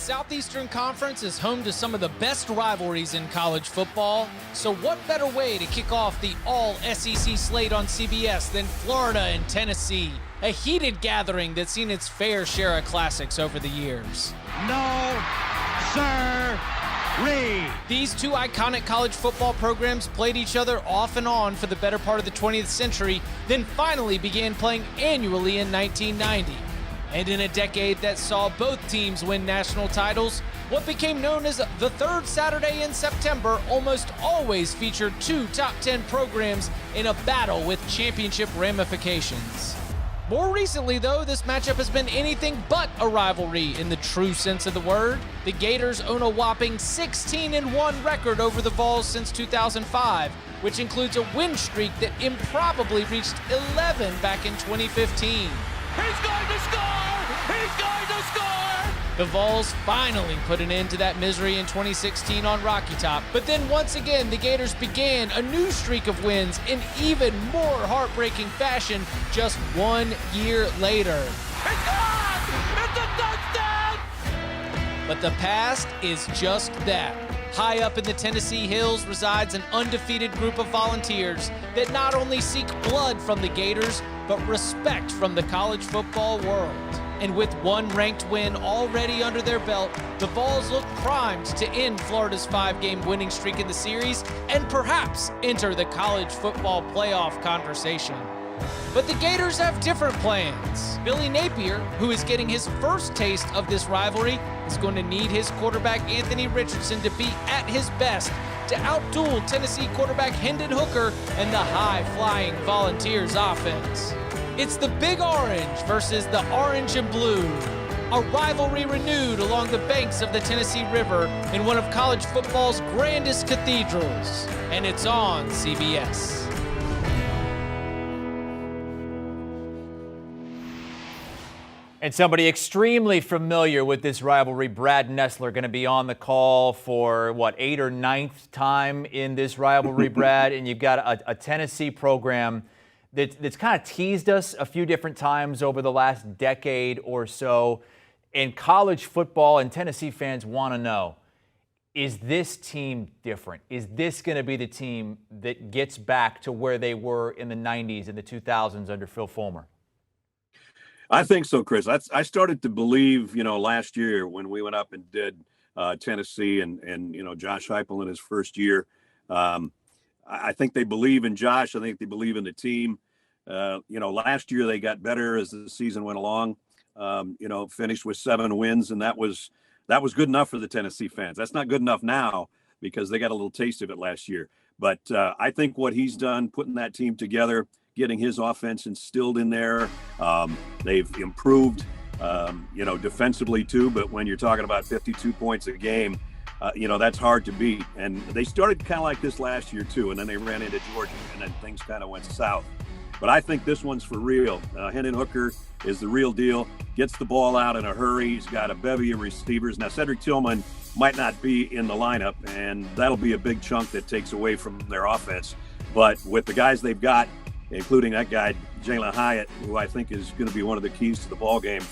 Southeastern Conference is home to some of the best rivalries in college football. So what better way to kick off the all-SEC slate on CBS than Florida and Tennessee? A heated gathering that's seen its fair share of classics over the years. No, sir. These two iconic college football programs played each other off and on for the better part of the 20th century, then finally began playing annually in 1990. And in a decade that saw both teams win national titles, what became known as the third Saturday in September almost always featured two top 10 programs in a battle with championship ramifications. More recently, though, this matchup has been anything but a rivalry in the true sense of the word. The Gators own a whopping 16-1 record over the Vols since 2005, which includes a win streak that improbably reached 11 back in 2015. He's going to score! He's going to score! The Vols finally put an end to that misery in 2016 on Rocky Top, but then once again the Gators began a new streak of wins in even more heartbreaking fashion just 1 year later. It's gone! It's a touchdown! But the past is just that. High up in the Tennessee hills resides an undefeated group of volunteers that not only seek blood from the Gators, but respect from the college football world. And with one ranked win already under their belt, the Vols look primed to end Florida's 5-game winning streak in the series and perhaps enter the college football playoff conversation. But the Gators have different plans. Billy Napier, who is getting his first taste of this rivalry, is going to need his quarterback Anthony Richardson to be at his best to outduel Tennessee quarterback Hendon Hooker and the high-flying Volunteers offense. It's the Big Orange versus the Orange and Blue, a rivalry renewed along the banks of the Tennessee River in one of college football's grandest cathedrals, and it's on CBS. And somebody extremely familiar with this rivalry, Brad Nessler, going to be on the call for, 8th or 9th time in this rivalry, Brad. And you've got a Tennessee program that's kind of teased us a few different times over the last decade or so. In college football, and Tennessee fans want to know, is this team different? Is this going to be the team that gets back to where they were in the 90s and the 2000s under Phil Fulmer? I think so, Chris. I started to believe, last year when we went up and did Tennessee and Josh Heupel in his first year. I think they believe in Josh. I think they believe in the team. Last year they got better as the season went along. Finished with 7 wins, and that was good enough for the Tennessee fans. That's not good enough now because they got a little taste of it last year. But I think what he's done, putting that team together, getting his offense instilled in there. They've improved, defensively too. But when you're talking about 52 points a game, that's hard to beat. And they started kind of like this last year too. And then they ran into Georgia and then things kind of went south. But I think this one's for real. Hendon Hooker is the real deal. Gets the ball out in a hurry. He's got a bevy of receivers. Now, Cedric Tillman might not be in the lineup, and that'll be a big chunk that takes away from their offense. But with the guys they've got, including that guy, Jalen Hyatt, who I think is going to be one of the keys to the ball game.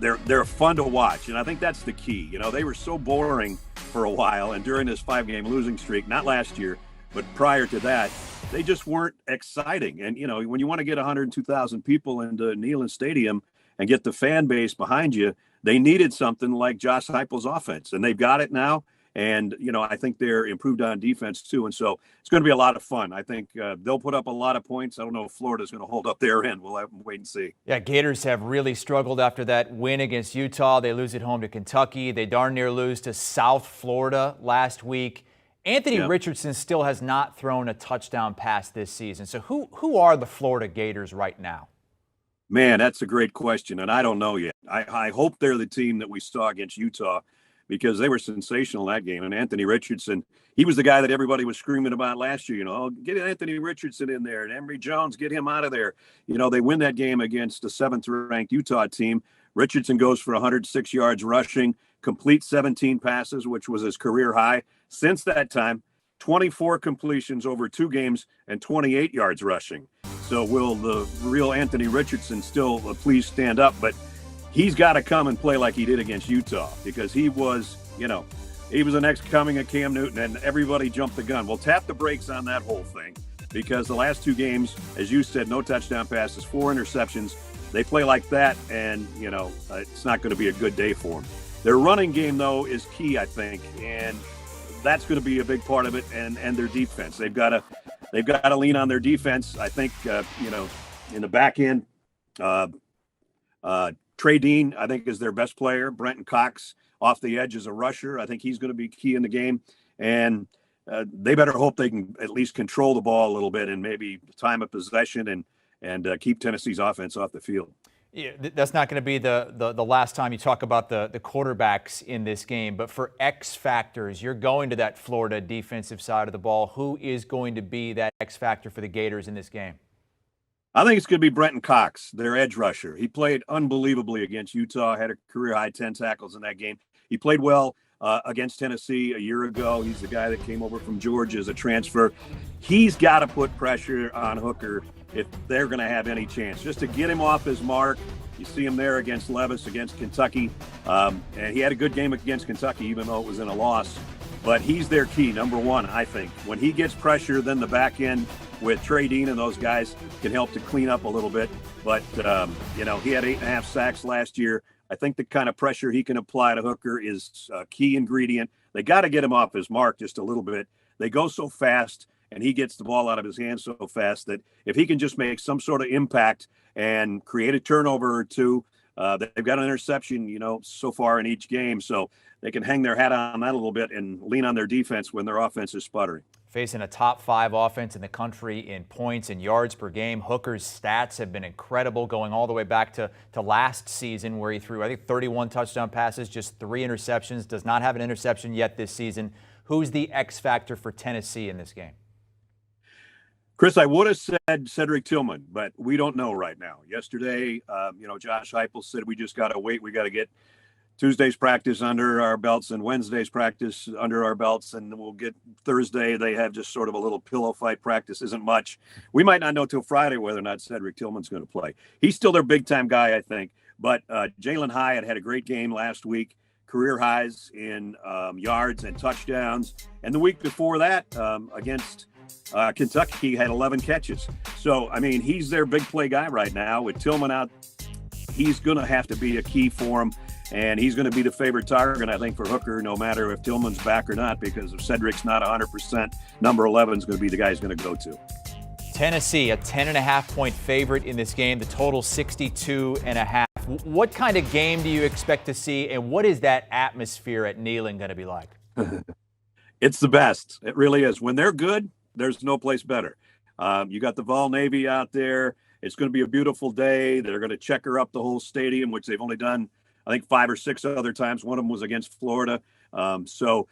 They're fun to watch, and I think that's the key. They were so boring for a while, and during this 5-game losing streak, not last year, but prior to that, they just weren't exciting. And, when you want to get 102,000 people into Neyland Stadium and get the fan base behind you, they needed something like Josh Heupel's offense, and they've got it now. And, I think they're improved on defense, too. And so it's going to be a lot of fun. I think they'll put up a lot of points. I don't know if Florida's going to hold up their end. We'll have to wait and see. Yeah, Gators have really struggled after that win against Utah. They lose at home to Kentucky. They darn near lose to South Florida last week. Anthony Richardson still has not thrown a touchdown pass this season. So who are the Florida Gators right now? Man, that's a great question, and I don't know yet. I hope they're the team that we saw against Utah, because they were sensational in that game. And Anthony Richardson, he was the guy that everybody was screaming about last year. Get Anthony Richardson in there, and Emory Jones, get him out of there. They win that game against a 7th-ranked Utah team. Richardson goes for 106 yards rushing, complete 17 passes, which was his career high. Since that time, 24 completions over 2 games and 28 yards rushing. So will the real Anthony Richardson still please stand up? But he's got to come and play like he did against Utah, because he was the next coming of Cam Newton, and everybody jumped the gun. Well, tap the brakes on that whole thing, because the last 2 games, as you said, no touchdown passes, 4 interceptions. They play like that, and it's not going to be a good day for them. Their running game, though, is key, I think, and that's going to be a big part of it. And their defense, they've got to lean on their defense. I think in the back end, Trey Dean, I think, is their best player. Brenton Cox off the edge as a rusher, I think he's going to be key in the game, and they better hope they can at least control the ball a little bit and maybe time of possession and keep Tennessee's offense off the field. Yeah, that's not going to be the last time you talk about the quarterbacks in this game, but for X factors, you're going to that Florida defensive side of the ball. Who is going to be that X factor for the Gators in this game? I think it's going to be Brenton Cox, their edge rusher. He played unbelievably against Utah, had a career-high 10 tackles in that game. He played well against Tennessee a year ago. He's the guy that came over from Georgia as a transfer. He's got to put pressure on Hooker if they're going to have any chance, just to get him off his mark. You see him there against Levis, against Kentucky. And he had a good game against Kentucky, even though it was in a loss. But he's their key, number one, I think. When he gets pressure, then the back end with Trey Dean and those guys can help to clean up a little bit. But, he had 8.5 sacks last year. I think the kind of pressure he can apply to Hooker is a key ingredient. They got to get him off his mark just a little bit. They go so fast, and he gets the ball out of his hands so fast that if he can just make some sort of impact and create a turnover or two, they've got an interception, so far in each game. So they can hang their hat on that a little bit and lean on their defense when their offense is sputtering. Facing a top 5 offense in the country in points and yards per game, Hooker's stats have been incredible, going all the way back to last season, where he threw, I think, 31 touchdown passes, just 3 interceptions, does not have an interception yet this season. Who's the X factor for Tennessee in this game? Chris, I would have said Cedric Tillman, but we don't know right now. Yesterday, Josh Heupel said we just got to wait. We got to get Tuesday's practice under our belts and Wednesday's practice under our belts, and we'll get Thursday. They have just sort of a little pillow fight practice. Isn't much. We might not know till Friday whether or not Cedric Tillman's going to play. He's still their big-time guy, I think. But Jalen Hyatt had a great game last week, career highs in yards and touchdowns. And the week before that, against Kentucky, he had 11 catches. So, he's their big play guy right now. With Tillman out, he's going to have to be a key for him. And he's going to be the favorite target, I think, for Hooker, no matter if Tillman's back or not, because if Cedric's not 100%, number 11 is going to be the guy he's going to go to. Tennessee, a 10.5-point favorite in this game, the total 62.5. What kind of game do you expect to see, and what is that atmosphere at Neyland going to be like? It's the best. It really is. When they're good, there's no place better. You got the Vol Navy out there. It's going to be a beautiful day. They're going to checker up the whole stadium, which they've only done, I think, 5 or 6 other times. One of them was against Florida. So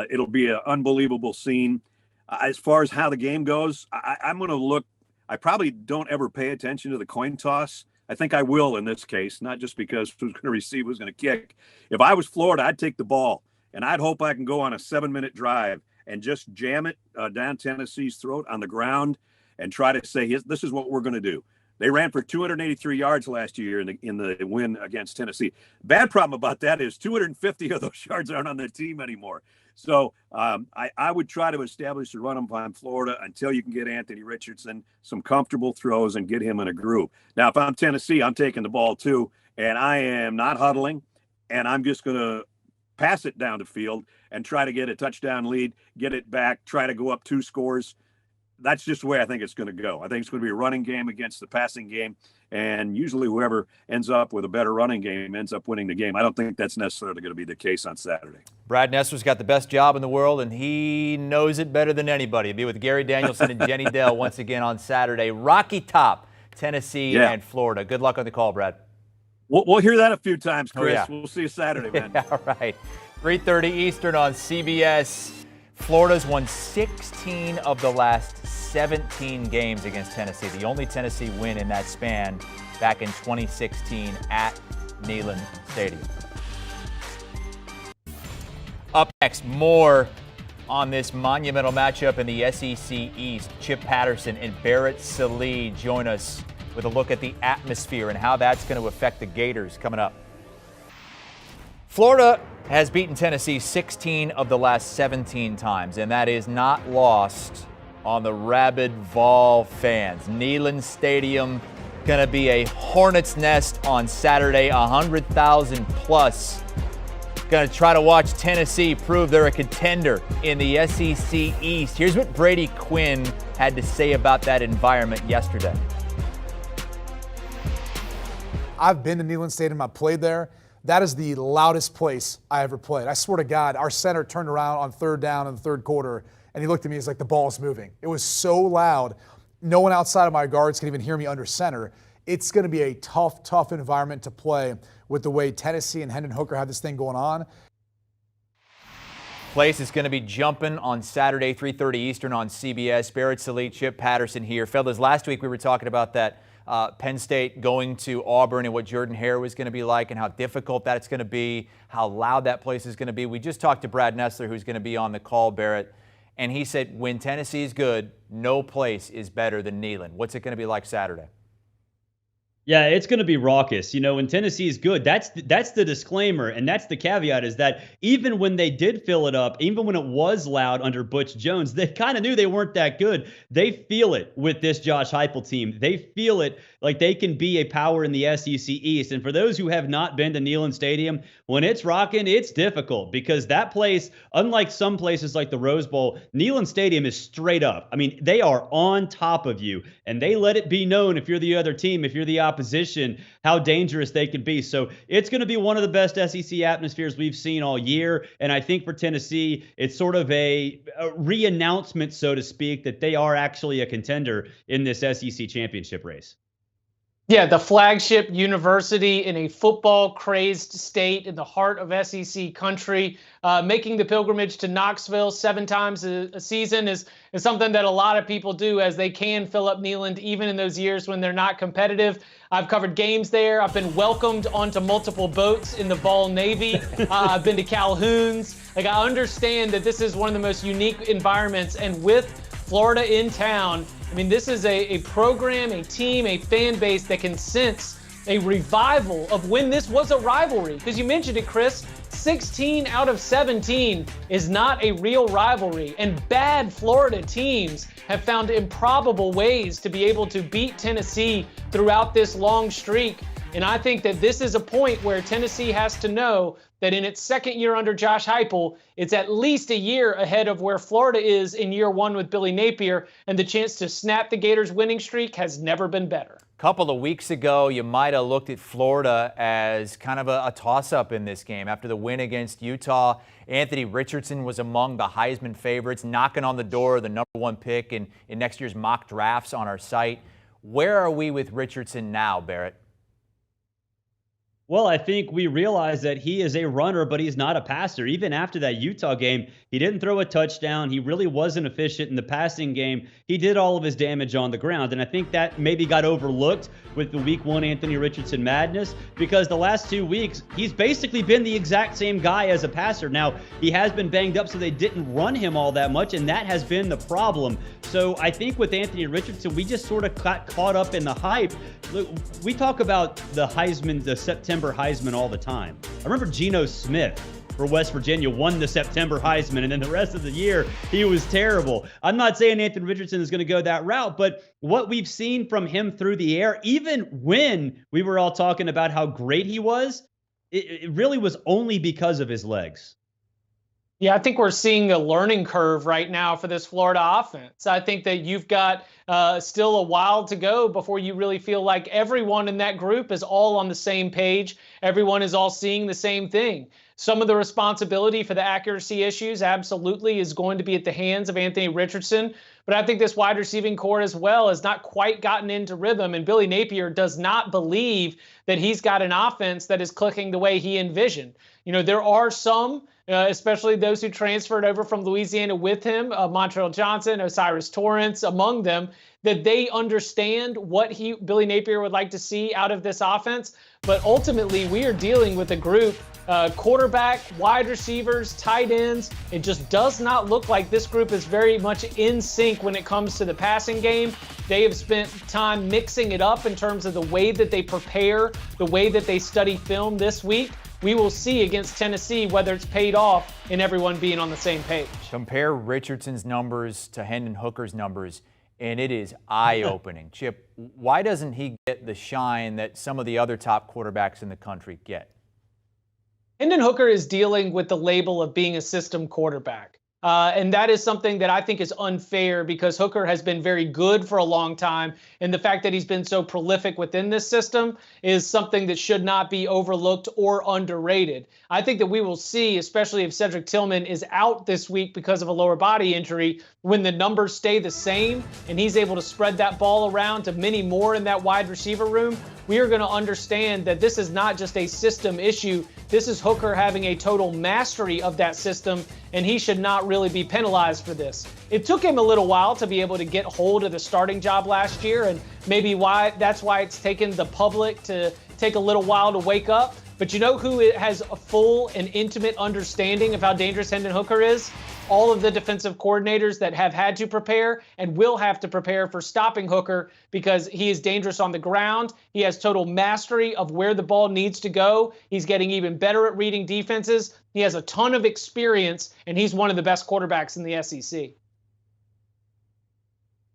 it'll be an unbelievable scene. As far as how the game goes, I'm going to look. I probably don't ever pay attention to the coin toss. I think I will in this case, not just because who's going to receive, who's going to kick. If I was Florida, I'd take the ball, and I'd hope I can go on a 7-minute drive and just jam it down Tennessee's throat on the ground and try to say, this is what we're going to do. They ran for 283 yards last year in the win against Tennessee. Bad problem about that is 250 of those yards aren't on the team anymore. So I would try to establish the run on Florida until you can get Anthony Richardson some comfortable throws and get him in a groove. Now, if I'm Tennessee, I'm taking the ball too, and I am not huddling, and I'm just going to pass it down the field and try to get a touchdown lead, get it back, try to go up 2 scores. That's just the way I think it's going to go. I think it's going to be a running game against the passing game, and usually whoever ends up with a better running game ends up winning the game. I don't think that's necessarily going to be the case on Saturday. Brad Nessler's got the best job in the world, and he knows it better than anybody. He'll be with Gary Danielson and Jenny Dell once again on Saturday. Rocky Top, Tennessee and Florida. Good luck on the call, Brad. We'll hear that a few times, Chris. Oh, yeah. We'll see you Saturday, man. Yeah, all right. 3:30 Eastern on CBS. Florida's won 16 of the last 17 games against Tennessee. The only Tennessee win in that span back in 2016 at Neyland Stadium. Up next, more on this monumental matchup in the SEC East. Chip Patterson and Barrett Sallee join us with a look at the atmosphere and how that's going to affect the Gators coming up. Florida has beaten Tennessee 16 of the last 17 times, and that is not lost on the rabid Vol fans. Neyland Stadium going to be a hornet's nest on Saturday, 100,000 plus. Going to try to watch Tennessee prove they're a contender in the SEC East. Here's what Brady Quinn had to say about that environment yesterday. I've been to Neyland Stadium. I've played there. That is the loudest place I ever played. I swear to God, our center turned around on third down in the third quarter, and he looked at me. He's like, the ball's moving. It was so loud. No one outside of my guards can even hear me under center. It's going to be a tough environment to play with the way Tennessee and Hendon Hooker have this thing going on. Place is going to be jumping on Saturday, 3:30 Eastern on CBS. Barrett, Sallee, Chip, Patterson here. Fellas, last week we were talking about that Penn State going to Auburn and what Jordan Hare was going to be like and how difficult that's going to be, how loud that place is going to be. We just talked to Brad Nessler, who's going to be on the call, Barrett, and he said when Tennessee is good, no place is better than Neyland. What's it going to be like Saturday? Yeah, it's going to be raucous. You know, when Tennessee is good, that's the disclaimer, and that's the caveat, is that even when they did fill it up, even when it was loud under Butch Jones, they kind of knew they weren't that good. They feel it with this Josh Heupel team. They feel it like they can be a power in the SEC East. And for those who have not been to Neyland Stadium, when it's rocking, it's difficult because that place, unlike some places like the Rose Bowl, Neyland Stadium is straight up. I mean, they are on top of you, and they let it be known if you're the other team, if you're the opposition, how dangerous they can be. So it's going to be one of the best SEC atmospheres we've seen all year. And I think for Tennessee, it's sort of a re-announcement, so to speak, that they are actually a contender in this SEC championship race. Yeah, the flagship university in a football-crazed state in the heart of SEC country. Making the pilgrimage to Knoxville 7 times a season is something that a lot of people do, as they can fill up Neyland even in those years when they're not competitive. I've covered games there. I've been welcomed onto multiple boats in the Vol Navy. I've been to Calhoun's. Like, I understand that this is one of the most unique environments, and with Florida in town, I mean, this is a program, a team, a fan base that can sense a revival of when this was a rivalry. Because you mentioned it, Chris, 16 out of 17 is not a real rivalry. And bad Florida teams have found improbable ways to be able to beat Tennessee throughout this long streak. And I think that this is a point where Tennessee has to know that in its second year under Josh Heupel, it's at least a year ahead of where Florida is in year one with Billy Napier, and the chance to snap the Gators' winning streak has never been better. A couple of weeks ago, you might have looked at Florida as kind of a toss-up in this game. After the win against Utah, Anthony Richardson was among the Heisman favorites, knocking on the door of the #1 pick in next year's mock drafts on our site. Where are we with Richardson now, Barrett? Well, I think we realize that he is a runner, but he's not a passer. Even after that Utah game, he didn't throw a touchdown. He really wasn't efficient in the passing game. He did all of his damage on the ground, and I think that maybe got overlooked with the Week 1 Anthony Richardson madness, because the last 2 weeks, he's basically been the exact same guy as a passer. Now, he has been banged up, so they didn't run him all that much, and that has been the problem. So I think with Anthony Richardson, we just sort of got caught up in the hype. Look, we talk about the Heisman, the September Heisman all the time. I remember Geno Smith for West Virginia won the September Heisman, and then the rest of the year, he was terrible. I'm not saying Anthony Richardson is going to go that route, but what we've seen from him through the air, even when we were all talking about how great he was, it really was only because of his legs. Yeah, I think we're seeing a learning curve right now for this Florida offense. I think that you've got still a while to go before you really feel like everyone in that group is all on the same page. Everyone is all seeing the same thing. Some of the responsibility for the accuracy issues absolutely is going to be at the hands of Anthony Richardson. But I think this wide receiving core as well has not quite gotten into rhythm. And Billy Napier does not believe that he's got an offense that is clicking the way he envisioned. You know, there are some, especially those who transferred over from Louisiana with him, Montrell Johnson, Osiris Torrance, among them, that they understand what Billy Napier would like to see out of this offense. But ultimately, we are dealing with a group, quarterback, wide receivers, tight ends. It just does not look like this group is very much in sync when it comes to the passing game. They have spent time mixing it up in terms of the way that they prepare, the way that they study film this week. we will see against Tennessee whether it's paid off in everyone being on the same page. Compare Richardson's numbers to Hendon Hooker's numbers, and it is eye-opening. Chip, why doesn't he get the shine that some of the other top quarterbacks in the country get? Hendon Hooker is dealing with the label of being a system quarterback. And that is something that I think is unfair because Hooker has been very good for a long time. And the fact that he's been so prolific within this system is something that should not be overlooked or underrated. I think that we will see, especially if Cedric Tillman is out this week because of a lower body injury, when the numbers stay the same and he's able to spread that ball around to many more in that wide receiver room, we are going to understand that this is not just a system issue. This is Hooker having a total mastery of that system, and he should not really be penalized for this. It took him a little while to be able to get hold of the starting job last year, and maybe that's why it's taken the public to take a little while to wake up. But you know who has a full and intimate understanding of how dangerous Hendon Hooker is? All of the defensive coordinators that have had to prepare and will have to prepare for stopping Hooker because he is dangerous on the ground. He has total mastery of where the ball needs to go. He's getting even better at reading defenses. He has a ton of experience, and he's one of the best quarterbacks in the SEC.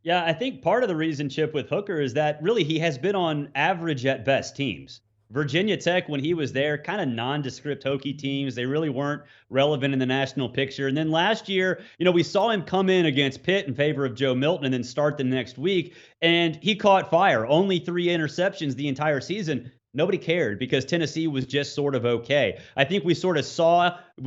Yeah, I think part of the reason, Chip, with Hooker is that really he has been on average at best teams. Virginia Tech, when he was there, kind of nondescript Hokie teams. They really weren't relevant in the national picture. And then last year, we saw him come in against Pitt in favor of Joe Milton and then start the next week. And he caught fire. Only 3 interceptions the entire season. Nobody cared because Tennessee was just sort of okay. I think we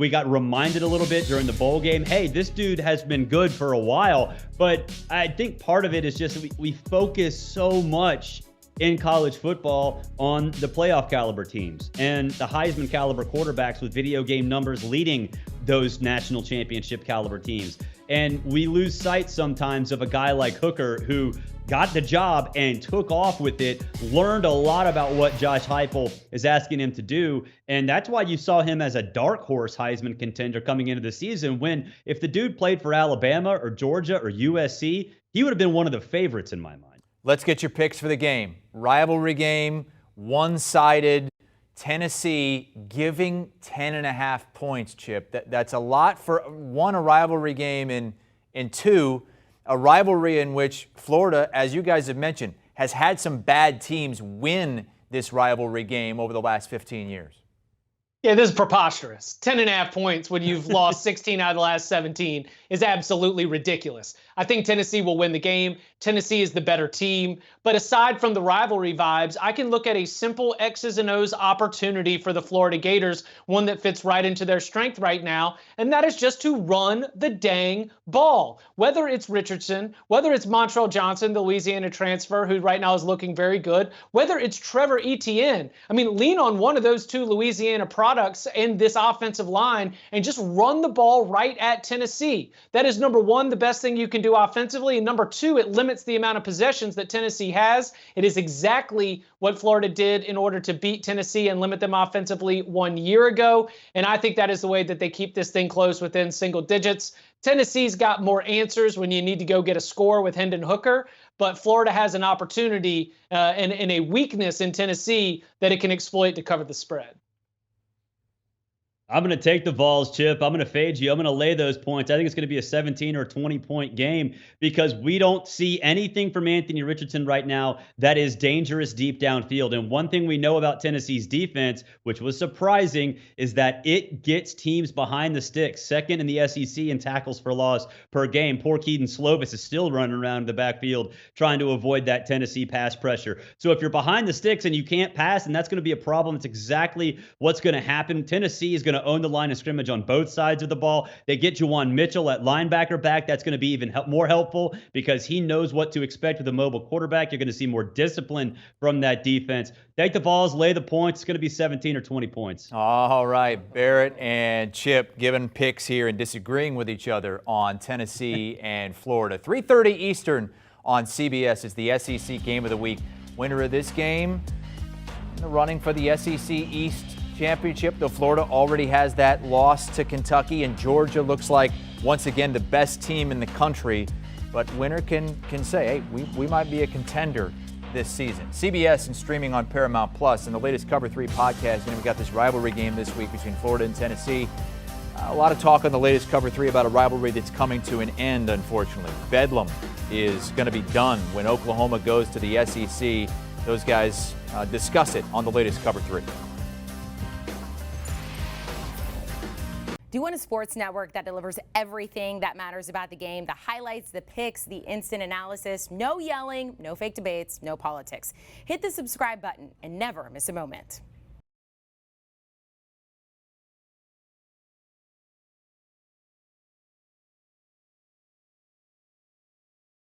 got reminded a little bit during the bowl game, hey, this dude has been good for a while. But I think part of it is just we focus so much in college football on the playoff caliber teams and the Heisman caliber quarterbacks with video game numbers leading those national championship caliber teams. And we lose sight sometimes of a guy like Hooker who got the job and took off with it, learned a lot about what Josh Heupel is asking him to do. And that's why you saw him as a dark horse Heisman contender coming into the season, when if the dude played for Alabama or Georgia or USC, he would have been one of the favorites in my mind. Let's get your picks for the game. Rivalry game, one-sided, Tennessee giving 10.5 points, Chip. That's a lot for, one, a rivalry game, and two, a rivalry in which Florida, as you guys have mentioned, has had some bad teams win this rivalry game over the last 15 years. Yeah, this is preposterous. 10.5 points when you've lost 16 out of the last 17 is absolutely ridiculous. I think Tennessee will win the game. Tennessee is the better team. But aside from the rivalry vibes, I can look at a simple X's and O's opportunity for the Florida Gators, one that fits right into their strength right now, and that is just to run the dang ball. Whether it's Richardson, whether it's Montrell Johnson, the Louisiana transfer, who right now is looking very good, whether it's Trevor Etienne. I mean, lean on one of those two Louisiana products in this offensive line and just run the ball right at Tennessee. That is, number one, the best thing you can do offensively, and number two, it limits the amount of possessions that Tennessee has. It is exactly what Florida did in order to beat Tennessee and limit them offensively 1 year ago, and I think that is the way that they keep this thing close within single digits. Tennessee's got more answers when you need to go get a score with Hendon Hooker, but Florida has an opportunity and a weakness in Tennessee that it can exploit to cover the spread. I'm going to take the Vols, Chip. I'm going to fade you. I'm going to lay those points. I think it's going to be a 17 or 20-point game because we don't see anything from Anthony Richardson right now that is dangerous deep downfield. And one thing we know about Tennessee's defense, which was surprising, is that it gets teams behind the sticks, second in the SEC in tackles for loss per game. Poor Keaton Slovis is still running around the backfield trying to avoid that Tennessee pass pressure. So if you're behind the sticks and you can't pass, and that's going to be a problem, it's exactly what's going to happen. Tennessee is going to own the line of scrimmage on both sides of the ball. They get Juwan Mitchell at linebacker back. That's going to be even more helpful because he knows what to expect with a mobile quarterback. You're going to see more discipline from that defense. Take the Vols, lay the points. It's going to be 17 or 20 points. All right, Barrett and Chip giving picks here and disagreeing with each other on Tennessee and Florida. 3:30 Eastern on CBS is the SEC Game of the Week. Winner of this game in the running for the SEC East Championship, though Florida already has that loss to Kentucky, and Georgia looks like, once again, the best team in the country. But winner can say, hey, we might be a contender this season. CBS and streaming on Paramount Plus, and the latest Cover 3 podcast. We got this rivalry game this week between Florida and Tennessee. A lot of talk on the latest Cover 3 about a rivalry that's coming to an end, unfortunately. Bedlam is going to be done when Oklahoma goes to the SEC. Those guys discuss it on the latest Cover 3. Do you want a sports network that delivers everything that matters about the game? The highlights, the picks, the instant analysis, no yelling, no fake debates, no politics. Hit the subscribe button and never miss a moment.